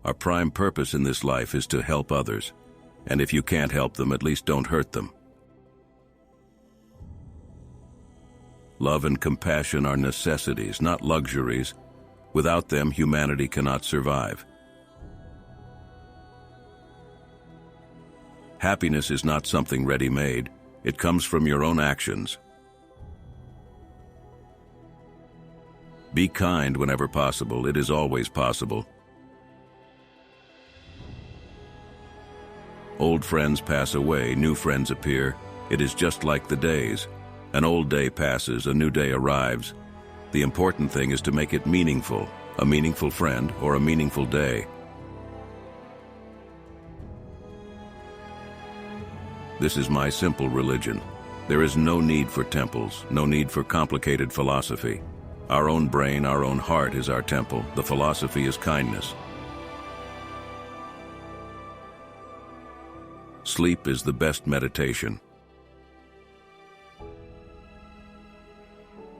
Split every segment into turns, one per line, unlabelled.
Our prime purpose in this life is to help others, and if you can't help them, at least don't hurt them. Love and compassion are necessities, not luxuries. Without them, humanity cannot survive. Happiness is not something ready-made. It comes from your own actions. Be kind whenever possible. It is always possible. Old friends pass away, new friends appear. It is just like the days. An old day passes, a new day arrives. The important thing is to make it meaningful, a meaningful friend or a meaningful day. This is my simple religion. There is no need for temples, no need for complicated philosophy. Our own brain, our own heart is our temple. The philosophy is kindness. Sleep is the best meditation.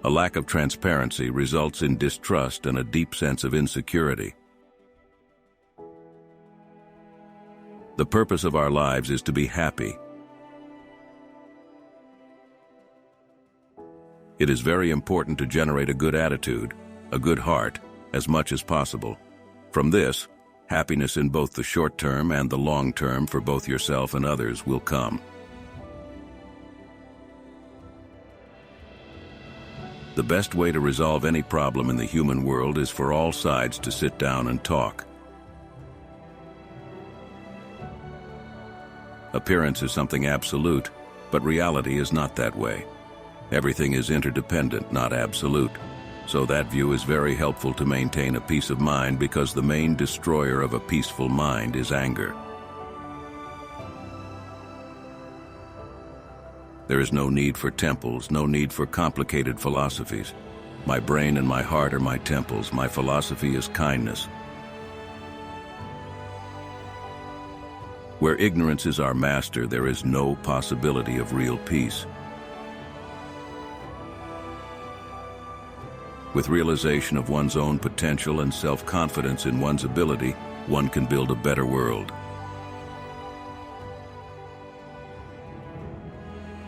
A lack of transparency results in distrust and a deep sense of insecurity. The purpose of our lives is to be happy. It is very important to generate a good attitude, a good heart, as much as possible. From this, happiness in both the short term and the long term for both yourself and others will come. The best way to resolve any problem in the human world is for all sides to sit down and talk. Appearance is something absolute, but reality is not that way. Everything is interdependent, not absolute. So that view is very helpful to maintain a peace of mind, because the main destroyer of a peaceful mind is anger. There is no need for temples, no need for complicated philosophies. My brain and my heart are my temples. My philosophy is kindness. Where ignorance is our master, there is no possibility of real peace. With realization of one's own potential and self-confidence in one's ability, one can build a better world.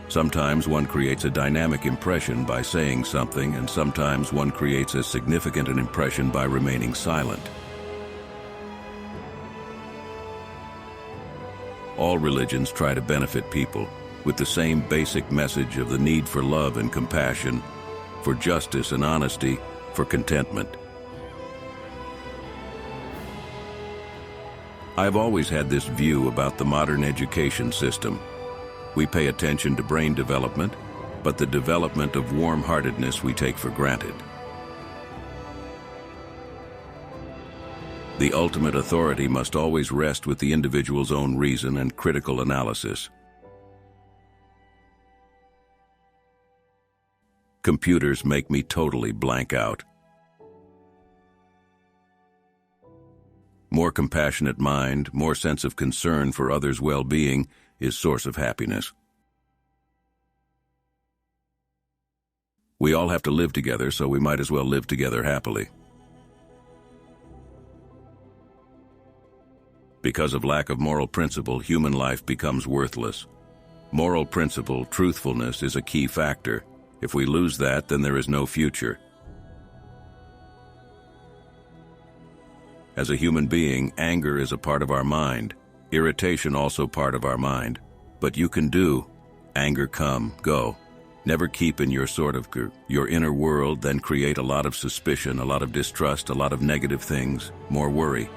Sometimes one creates a dynamic impression by saying something, and sometimes one creates as significant an impression by remaining silent. All religions try to benefit people with the same basic message of the need for love and compassion, for justice and honesty, for contentment. I've always had this view about the modern education system. We pay attention to brain development, but the development of warm-heartedness we take for granted. The ultimate authority must always rest with the individual's own reason and critical analysis. Computers make me totally blank out. More compassionate mind, more sense of concern for others' well-being is source of happiness. We all have to live together, so we might as well live together happily. Because of lack of moral principle, human life becomes worthless. Moral principle, truthfulness, is a key factor. If we lose that, then there is no future. As a human being, anger is a part of our mind. Irritation also part of our mind. But you can do. Anger come, go. Never keep in your your inner world, then create a lot of suspicion, a lot of distrust, a lot of negative things, more worry.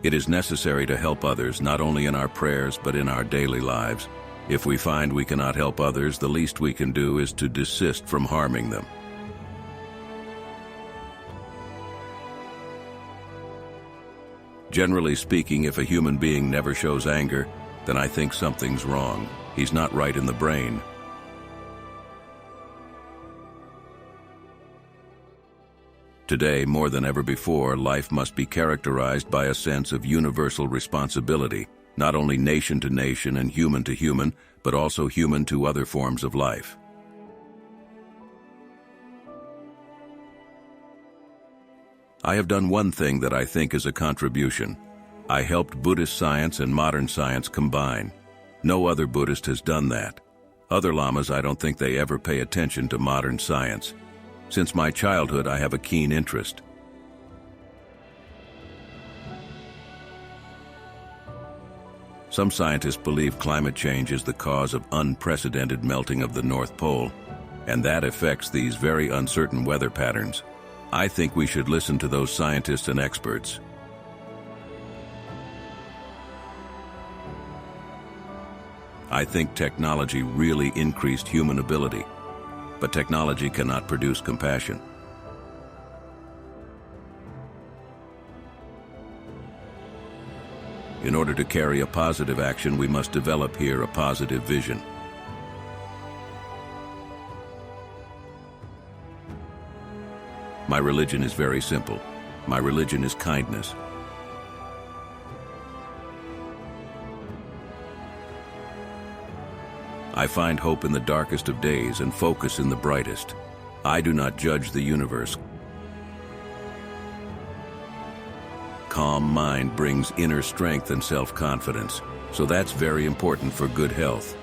It is necessary to help others, not only in our prayers, but in our daily lives. If we find we cannot help others, the least we can do is to desist from harming them. Generally speaking, if a human being never shows anger, then I think something's wrong. He's not right in the brain. Today, more than ever before, life must be characterized by a sense of universal responsibility, not only nation to nation and human to human, but also human to other forms of life. I have done one thing that I think is a contribution. I helped Buddhist science and modern science combine. No other Buddhist has done that. Other lamas, I don't think they ever pay attention to modern science. Since my childhood, I have a keen interest. Some scientists believe climate change is the cause of unprecedented melting of the North Pole, and that affects these very uncertain weather patterns. I think we should listen to those scientists and experts. I think technology really increased human ability, but technology cannot produce compassion. In order to carry a positive action, we must develop here a positive vision. My religion is very simple. My religion is kindness. I find hope in the darkest of days and focus in the brightest. I do not judge the universe. Calm mind brings inner strength and self-confidence, so that's very important for good health.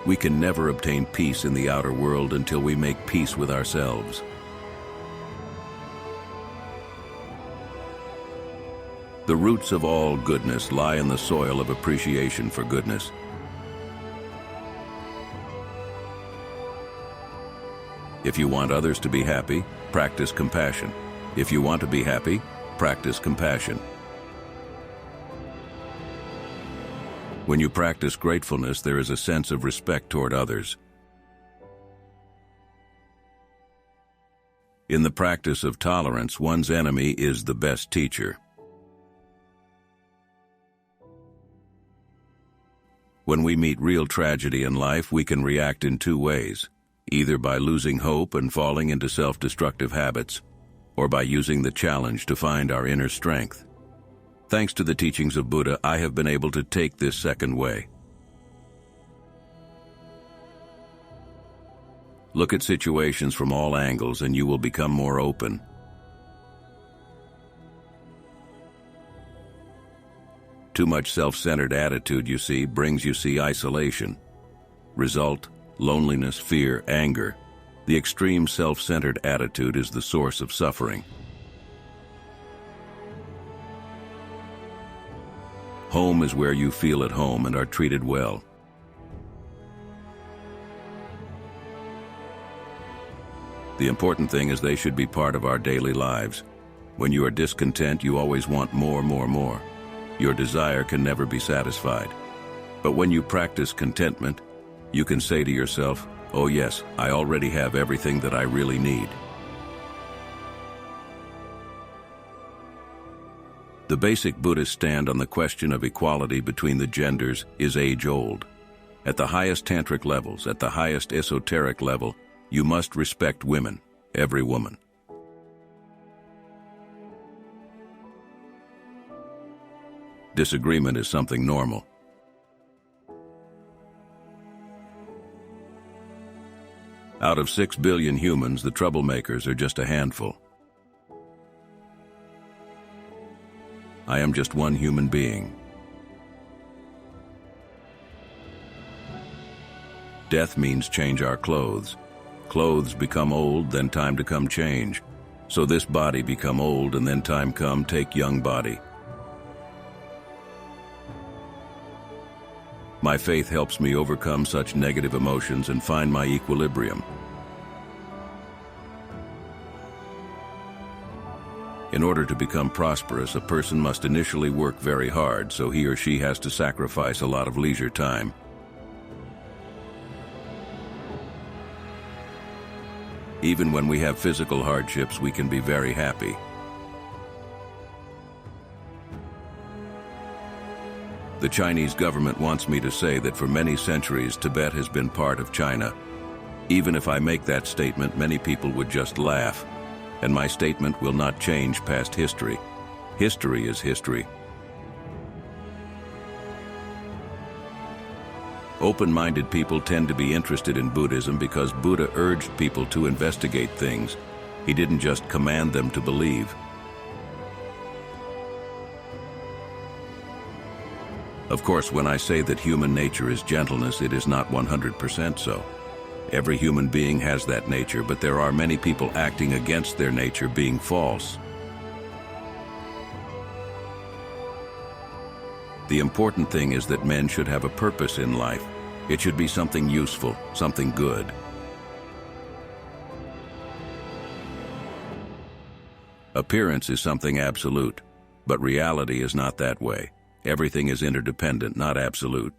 We can never obtain peace in the outer world until we make peace with ourselves. The roots of all goodness lie in the soil of appreciation for goodness. If you want others to be happy, practice compassion. If you want to be happy, practice compassion. When you practice gratefulness, there is a sense of respect toward others. In the practice of tolerance, one's enemy is the best teacher. When we meet real tragedy in life, we can react in two ways, either by losing hope and falling into self-destructive habits, or by using the challenge to find our inner strength. Thanks to the teachings of Buddha, I have been able to take this second way. Look at situations from all angles and you will become more open. Too much self-centered attitude, brings isolation. Result, loneliness, fear, anger. The extreme self-centered attitude is the source of suffering. Home is where you feel at home and are treated well. The important thing is they should be part of our daily lives. When you are discontent, you always want more. Your desire can never be satisfied. But when you practice contentment, you can say to yourself, "Oh yes, I already have everything that I really need." The basic Buddhist stand on the question of equality between the genders is age-old. At the highest tantric levels, at the highest esoteric level, you must respect women, every woman. Disagreement is something normal. Out of 6 billion humans, the troublemakers are just a handful. I am just one human being. Death means change our clothes. Clothes become old, then time to come change. So this body become old, and then time come take young body. My faith helps me overcome such negative emotions and find my equilibrium. In order to become prosperous, a person must initially work very hard, so he or she has to sacrifice a lot of leisure time. Even when we have physical hardships, we can be very happy. The Chinese government wants me to say that for many centuries, Tibet has been part of China. Even if I make that statement, many people would just laugh. And my statement will not change past history. History is history. Open-minded people tend to be interested in Buddhism because Buddha urged people to investigate things. He didn't just command them to believe. Of course, when I say that human nature is gentleness, it is not 100% so. Every human being has that nature, but there are many people acting against their nature, being false. The important thing is that men should have a purpose in life. It should be something useful, something good. Appearance is something absolute, but reality is not that way. Everything is interdependent, not absolute.